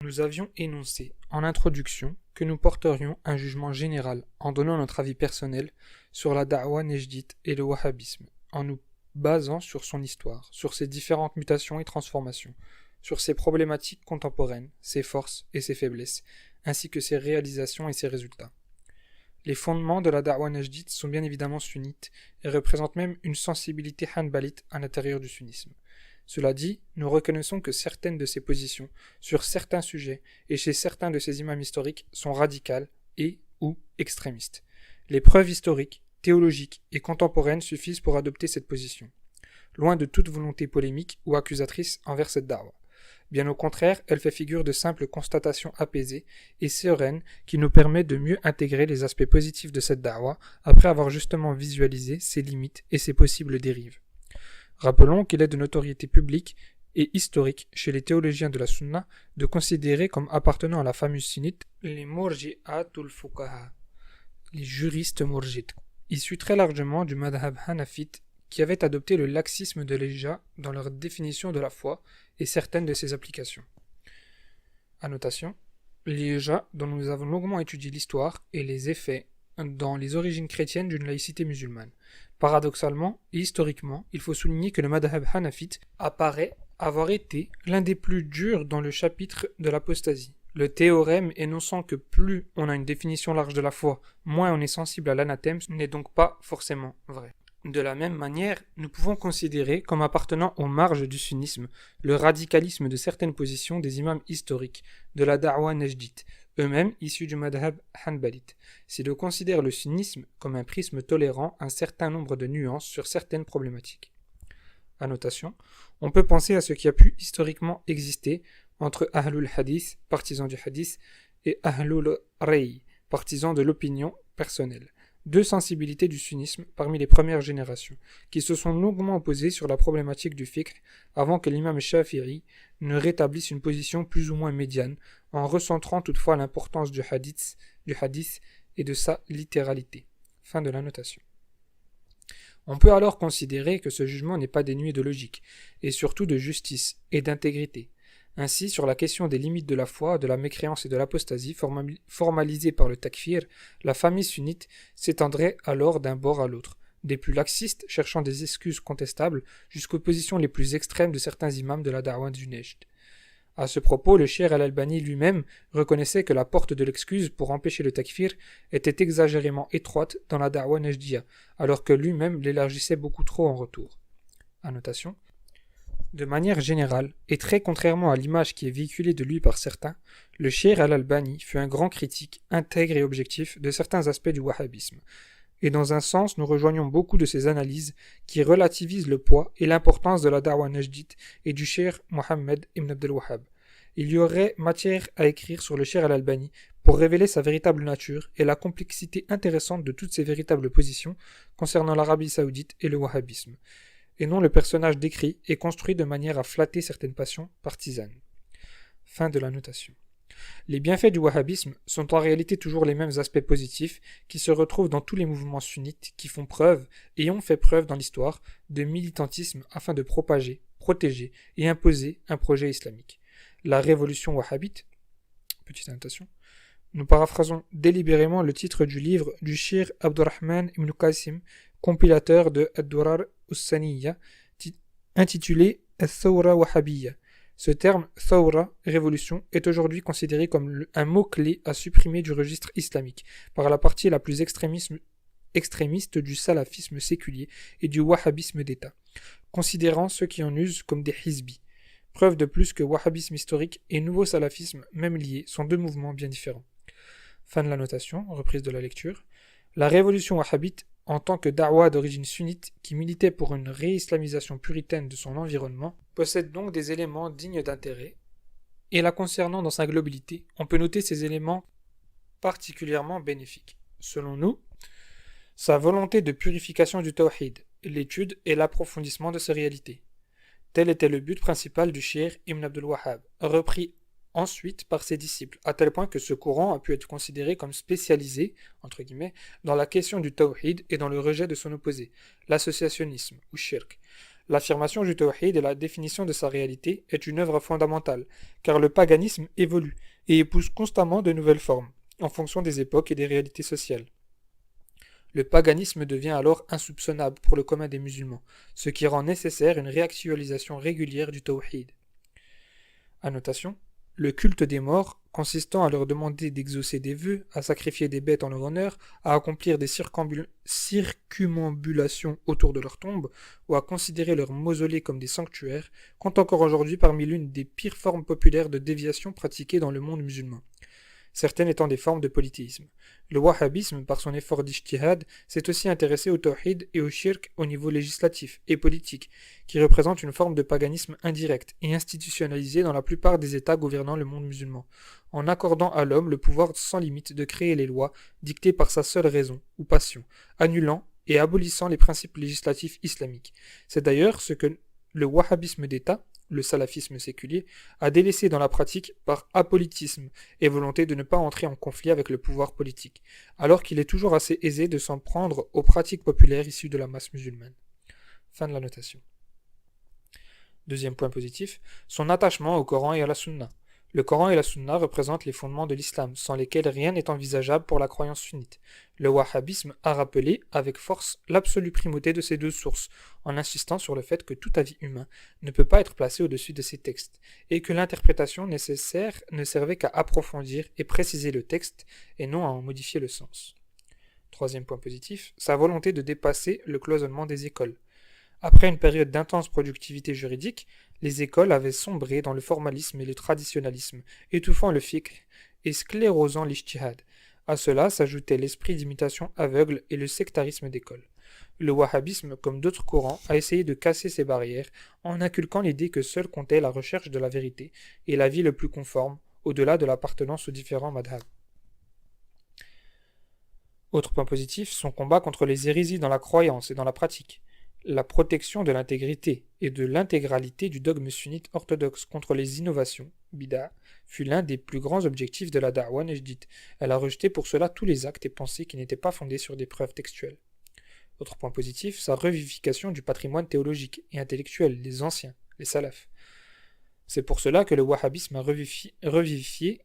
nous avions énoncé en introduction que nous porterions un jugement général en donnant notre avis personnel sur la da'wa nejdite et le wahhabisme, en nous basant sur son histoire, sur ses différentes mutations et transformations, sur ses problématiques contemporaines, ses forces et ses faiblesses, ainsi que ses réalisations et ses résultats. Les fondements de la da'wa nejdite sont bien évidemment sunnites et représentent même une sensibilité hanbalite à l'intérieur du sunnisme. Cela dit, nous reconnaissons que certaines de ces positions, sur certains sujets et chez certains de ces imams historiques, sont radicales et ou extrémistes. Les preuves historiques, théologiques et contemporaines suffisent pour adopter cette position, loin de toute volonté polémique ou accusatrice envers cette da'wa. Bien au contraire, elle fait figure de simple constatation apaisée et sereine qui nous permet de mieux intégrer les aspects positifs de cette da'wa après avoir justement visualisé ses limites et ses possibles dérives. Rappelons qu'il est de notoriété publique et historique chez les théologiens de la Sunna de considérer comme appartenant à la famille sunnite les murji'atul fuqaha, les juristes murjites, issus très largement du madhab hanafite qui avait adopté le laxisme de l'ija dans leur définition de la foi et certaines de ses applications. Annotation: l'ija dont nous avons longuement étudié l'histoire et les effets dans les origines chrétiennes d'une laïcité musulmane. Paradoxalement et historiquement, il faut souligner que le madhab hanafite apparaît avoir été l'un des plus durs dans le chapitre de l'apostasie. Le théorème énonçant que plus on a une définition large de la foi, moins on est sensible à l'anathème n'est donc pas forcément vrai. De la même manière, nous pouvons considérer comme appartenant aux marges du sunnisme le radicalisme de certaines positions des imams historiques de la da'wa nejdite, eux-mêmes issus du madhab hanbalite, si l'on considère le sunnisme comme un prisme tolérant un certain nombre de nuances sur certaines problématiques. Annotation: on peut penser à ce qui a pu historiquement exister entre Ahlul Hadith, partisans du hadith, et Ahlul Ray, partisans de l'opinion personnelle. Deux sensibilités du sunnisme parmi les premières générations, qui se sont longuement opposées sur la problématique du fiqh avant que l'imam Shafi'i ne rétablisse une position plus ou moins médiane, en recentrant toutefois l'importance du hadith et de sa littéralité. Fin de la notation. On peut alors considérer que ce jugement n'est pas dénué de logique, et surtout de justice et d'intégrité. Ainsi, sur la question des limites de la foi, de la mécréance et de l'apostasie formalisée par le takfir, la famille sunnite s'étendrait alors d'un bord à l'autre, des plus laxistes cherchant des excuses contestables jusqu'aux positions les plus extrêmes de certains imams de la da'wa du Nejd. À ce propos, le Cheikh al-Albani lui-même reconnaissait que la porte de l'excuse pour empêcher le takfir était exagérément étroite dans la da'wa nejdiya, alors que lui-même l'élargissait beaucoup trop en retour. Annotation: de manière générale, et très contrairement à l'image qui est véhiculée de lui par certains, le Cheikh al-Albani fut un grand critique, intègre et objectif de certains aspects du wahhabisme. Et dans un sens, nous rejoignons beaucoup de ses analyses qui relativisent le poids et l'importance de la da'wa nejdite et du Cheikh Mohammed ibn Abdel Wahhab. Il y aurait matière à écrire sur le Cheikh al-Albani pour révéler sa véritable nature et la complexité intéressante de toutes ses véritables positions concernant l'Arabie saoudite et le wahhabisme, et non le personnage décrit et construit de manière à flatter certaines passions partisanes. Fin de la notation. Les bienfaits du wahhabisme sont en réalité toujours les mêmes aspects positifs qui se retrouvent dans tous les mouvements sunnites qui font preuve et ont fait preuve dans l'histoire de militantisme afin de propager, protéger et imposer un projet islamique. La révolution wahhabite, petite annotation, nous paraphrasons délibérément le titre du livre du Cheikh Abdurrahman ibn Qasim, compilateur de Ad-Durar Us-Saniyya, intitulé Al-Thawra Wahhabiyya. Ce terme Thawra, révolution, est aujourd'hui considéré comme un mot-clé à supprimer du registre islamique, par la partie la plus extrémiste du salafisme séculier et du wahhabisme d'État, considérant ceux qui en usent comme des hizbis. Preuve de plus que wahhabisme historique et nouveau salafisme, même liés, sont deux mouvements bien différents. Fin de la notation, reprise de la lecture. La révolution wahhabite, en tant que da'wa d'origine sunnite qui militait pour une réislamisation puritaine de son environnement, possède donc des éléments dignes d'intérêt, et la concernant dans sa globalité, on peut noter ces éléments particulièrement bénéfiques. Selon nous, sa volonté de purification du tawhid, l'étude et l'approfondissement de ses réalités. Tel était le but principal du Cheikh Ibn Abdul Wahhab, repris ensuite par ses disciples, à tel point que ce courant a pu être considéré comme spécialisé, entre guillemets, dans la question du tawhid et dans le rejet de son opposé, l'associationnisme ou shirk. L'affirmation du tawhid et la définition de sa réalité est une œuvre fondamentale, car le paganisme évolue et épouse constamment de nouvelles formes, en fonction des époques et des réalités sociales. Le paganisme devient alors insoupçonnable pour le commun des musulmans, ce qui rend nécessaire une réactualisation régulière du tawhid. Annotation. Le culte des morts, consistant à leur demander d'exaucer des vœux, à sacrifier des bêtes en leur honneur, à accomplir des circumambulations autour de leur tombe, ou à considérer leurs mausolées comme des sanctuaires, compte encore aujourd'hui parmi l'une des pires formes populaires de déviation pratiquées dans le monde musulman, certaines étant des formes de polythéisme. Le wahhabisme, par son effort d'ijtihad, s'est aussi intéressé au tawhid et au shirk au niveau législatif et politique, qui représentent une forme de paganisme indirect et institutionnalisé dans la plupart des États gouvernant le monde musulman, en accordant à l'homme le pouvoir sans limite de créer les lois dictées par sa seule raison ou passion, annulant et abolissant les principes législatifs islamiques. C'est d'ailleurs ce que le wahhabisme d'État, le salafisme séculier, a délaissé dans la pratique par apolitisme et volonté de ne pas entrer en conflit avec le pouvoir politique, alors qu'il est toujours assez aisé de s'en prendre aux pratiques populaires issues de la masse musulmane. Fin de la notation. Deuxième point positif, son attachement au Coran et à la Sunna. Le Coran et la Sunna représentent les fondements de l'islam, sans lesquels rien n'est envisageable pour la croyance sunnite. Le wahhabisme a rappelé avec force l'absolue primauté de ces deux sources, en insistant sur le fait que tout avis humain ne peut pas être placé au-dessus de ces textes, et que l'interprétation nécessaire ne servait qu'à approfondir et préciser le texte, et non à en modifier le sens. Troisième point positif, sa volonté de dépasser le cloisonnement des écoles. Après une période d'intense productivité juridique, les écoles avaient sombré dans le formalisme et le traditionnalisme, étouffant le fiqh et sclérosant l'ijtihad. À cela s'ajoutait l'esprit d'imitation aveugle et le sectarisme d'école. Le wahhabisme, comme d'autres courants, a essayé de casser ces barrières en inculquant l'idée que seule comptait la recherche de la vérité et la vie le plus conforme, au-delà de l'appartenance aux différents madhhabs. Autre point positif, son combat contre les hérésies dans la croyance et dans la pratique. La protection de l'intégrité et de l'intégralité du dogme sunnite orthodoxe contre les innovations, bid'a, fut l'un des plus grands objectifs de la da'wa nejdite. Elle a rejeté pour cela tous les actes et pensées qui n'étaient pas fondés sur des preuves textuelles. Autre point positif, sa revivification du patrimoine théologique et intellectuel, les anciens, les salafs. C'est pour cela que le wahhabisme a revivifié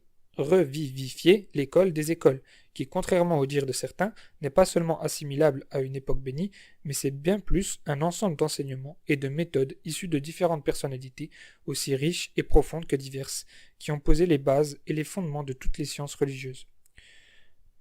l'école des écoles, qui, contrairement au dire de certains, n'est pas seulement assimilable à une époque bénie, mais c'est bien plus un ensemble d'enseignements et de méthodes issus de différentes personnalités, aussi riches et profondes que diverses, qui ont posé les bases et les fondements de toutes les sciences religieuses.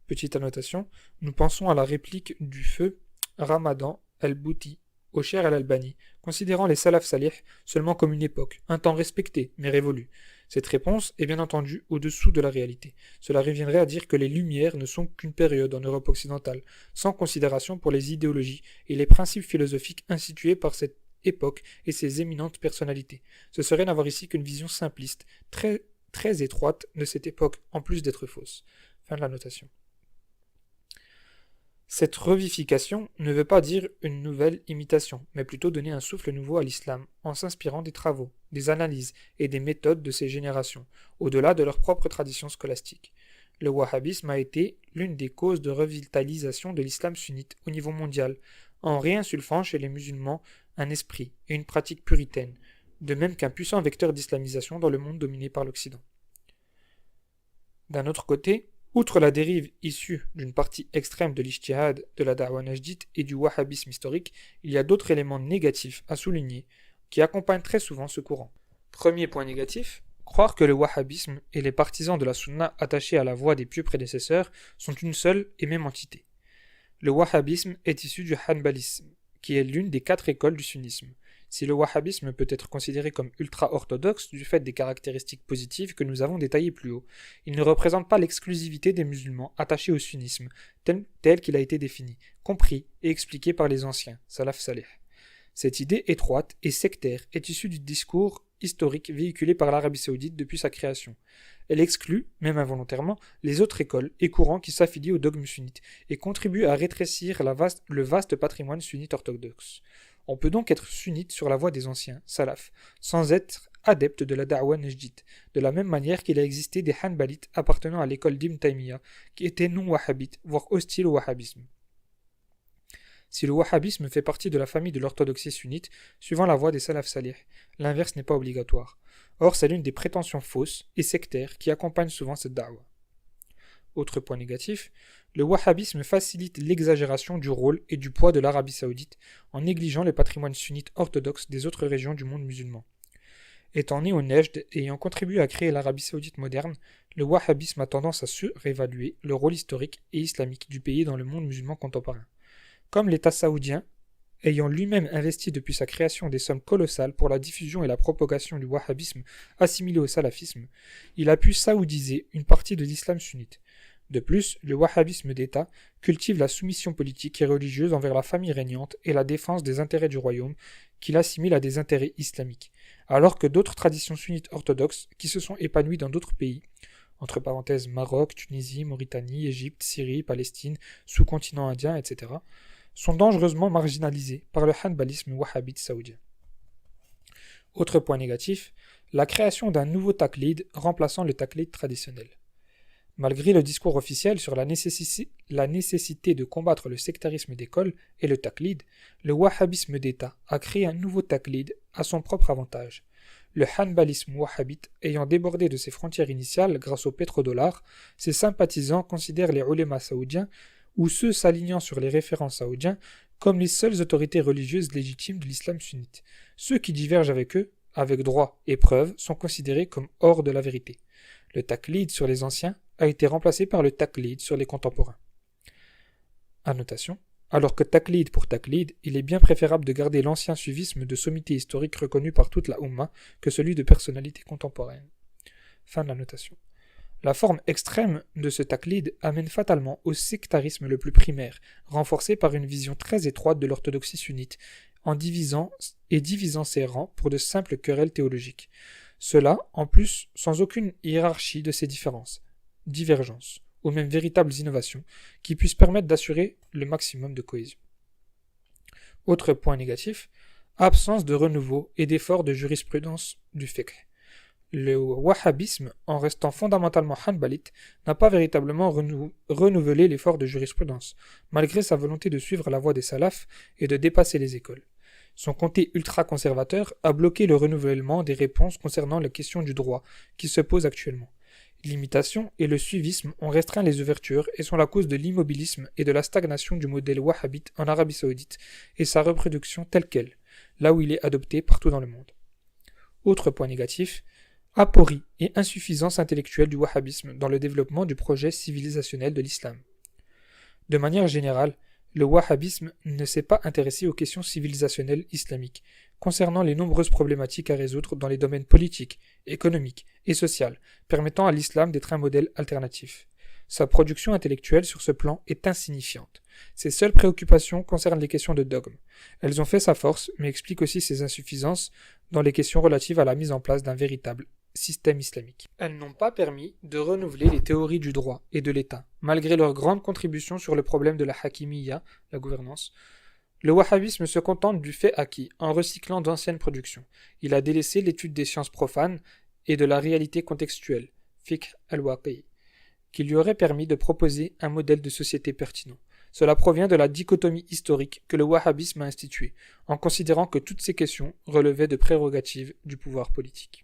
Petite annotation, nous pensons à la réplique du feu Ramadan al-Bouti au Cheikh al-Albani, considérant les salafs salih seulement comme une époque, un temps respecté, mais révolu. Cette réponse est bien entendu au-dessous de la réalité. Cela reviendrait à dire que les Lumières ne sont qu'une période en Europe occidentale, sans considération pour les idéologies et les principes philosophiques institués par cette époque et ses éminentes personnalités. Ce serait n'avoir ici qu'une vision simpliste, très étroite de cette époque, en plus d'être fausse. Fin de la notation. Cette revivification ne veut pas dire une nouvelle imitation, mais plutôt donner un souffle nouveau à l'islam, en s'inspirant des travaux, des analyses et des méthodes de ces générations, au-delà de leur propre tradition scolastique. Le wahhabisme a été l'une des causes de revitalisation de l'islam sunnite au niveau mondial, en réinsulfant chez les musulmans un esprit et une pratique puritaine, de même qu'un puissant vecteur d'islamisation dans le monde dominé par l'Occident. D'un autre côté, outre la dérive issue d'une partie extrême de l'ijtihad, de la da'wa najdite et du wahhabisme historique, il y a d'autres éléments négatifs à souligner qui accompagnent très souvent ce courant. Premier point négatif, croire que le wahhabisme et les partisans de la sunna attachés à la voie des pieux prédécesseurs sont une seule et même entité. Le wahhabisme est issu du hanbalisme, qui est l'une des 4 écoles du sunnisme. Si le wahhabisme peut être considéré comme ultra-orthodoxe du fait des caractéristiques positives que nous avons détaillées plus haut, il ne représente pas l'exclusivité des musulmans attachés au sunnisme, tel qu'il a été défini, compris et expliqué par les anciens, salaf salih. Cette idée étroite et sectaire est issue du discours historique véhiculé par l'Arabie saoudite depuis sa création. Elle exclut, même involontairement, les autres écoles et courants qui s'affilient au dogme sunnite et contribue à rétrécir le vaste patrimoine sunnite orthodoxe. On peut donc être sunnite sur la voie des anciens, salaf, sans être adepte de la da'wa nejdite, de la même manière qu'il a existé des hanbalites appartenant à l'école d'Ibn Taymiyyah, qui étaient non wahhabites, voire hostiles au wahhabisme. Si le wahhabisme fait partie de la famille de l'orthodoxie sunnite, suivant la voie des salaf salih, l'inverse n'est pas obligatoire. Or, c'est l'une des prétentions fausses et sectaires qui accompagnent souvent cette da'wa. Autre point négatif, le wahhabisme facilite l'exagération du rôle et du poids de l'Arabie saoudite en négligeant le patrimoine sunnite orthodoxe des autres régions du monde musulman. Étant né au Nejd et ayant contribué à créer l'Arabie saoudite moderne, le wahhabisme a tendance à surévaluer le rôle historique et islamique du pays dans le monde musulman contemporain. Comme l'État saoudien, ayant lui-même investi depuis sa création des sommes colossales pour la diffusion et la propagation du wahhabisme assimilé au salafisme, il a pu saoudiser une partie de l'islam sunnite. De plus, le wahhabisme d'État cultive la soumission politique et religieuse envers la famille régnante et la défense des intérêts du royaume qu'il assimile à des intérêts islamiques, alors que d'autres traditions sunnites orthodoxes qui se sont épanouies dans d'autres pays, entre parenthèses Maroc, Tunisie, Mauritanie, Égypte, Syrie, Palestine, sous-continent indien, etc., sont dangereusement marginalisées par le hanbalisme wahhabite saoudien. Autre point négatif, la création d'un nouveau taqlid remplaçant le taqlid traditionnel. Malgré le discours officiel sur la nécessité de combattre le sectarisme d'école et le taqlid, le wahhabisme d'État a créé un nouveau taqlid à son propre avantage. Le hanbalisme wahhabite ayant débordé de ses frontières initiales grâce au pétrodollar, ses sympathisants considèrent les ulémas saoudiens ou ceux s'alignant sur les référents saoudiens comme les seules autorités religieuses légitimes de l'islam sunnite. Ceux qui divergent avec eux, avec droit et preuve, sont considérés comme hors de la vérité. Le taqlid sur les anciens a été remplacé par le taqlid sur les contemporains. Annotation. Alors que taqlid pour taqlid, il est bien préférable de garder l'ancien suivisme de sommité historique reconnu par toute la Ummah que celui de personnalité contemporaine. Fin de la notation. La forme extrême de ce taqlid amène fatalement au sectarisme le plus primaire, renforcé par une vision très étroite de l'orthodoxie sunnite, en divisant ses rangs pour de simples querelles théologiques. Cela, en plus, sans aucune hiérarchie de ces divergences, ou même véritables innovations, qui puissent permettre d'assurer le maximum de cohésion. Autre point négatif, absence de renouveau et d'effort de jurisprudence du fiqh. Le wahhabisme, en restant fondamentalement hanbalite, n'a pas véritablement renouvelé l'effort de jurisprudence, malgré sa volonté de suivre la voie des salafs et de dépasser les écoles. Son comté ultra-conservateur a bloqué le renouvellement des réponses concernant la question du droit, qui se pose actuellement. L'imitation et le suivisme ont restreint les ouvertures et sont la cause de l'immobilisme et de la stagnation du modèle wahhabite en Arabie saoudite et sa reproduction telle qu'elle, là où il est adopté partout dans le monde. Autre point négatif, aporie et insuffisance intellectuelle du wahhabisme dans le développement du projet civilisationnel de l'islam. De manière générale, le wahhabisme ne s'est pas intéressé aux questions civilisationnelles islamiques, concernant les nombreuses problématiques à résoudre dans les domaines politiques, économiques et sociaux, permettant à l'islam d'être un modèle alternatif. Sa production intellectuelle sur ce plan est insignifiante. Ses seules préoccupations concernent les questions de dogme. Elles ont fait sa force, mais expliquent aussi ses insuffisances dans les questions relatives à la mise en place d'un véritable système islamique. Elles n'ont pas permis de renouveler les théories du droit et de l'État, malgré leur grande contribution sur le problème de la hakimiyya, la gouvernance. Le wahhabisme se contente du fait acquis, en recyclant d'anciennes productions. Il a délaissé l'étude des sciences profanes et de la réalité contextuelle, fiqh al-waqi, qui lui aurait permis de proposer un modèle de société pertinent. Cela provient de la dichotomie historique que le wahhabisme a instituée, en considérant que toutes ces questions relevaient de prérogatives du pouvoir politique.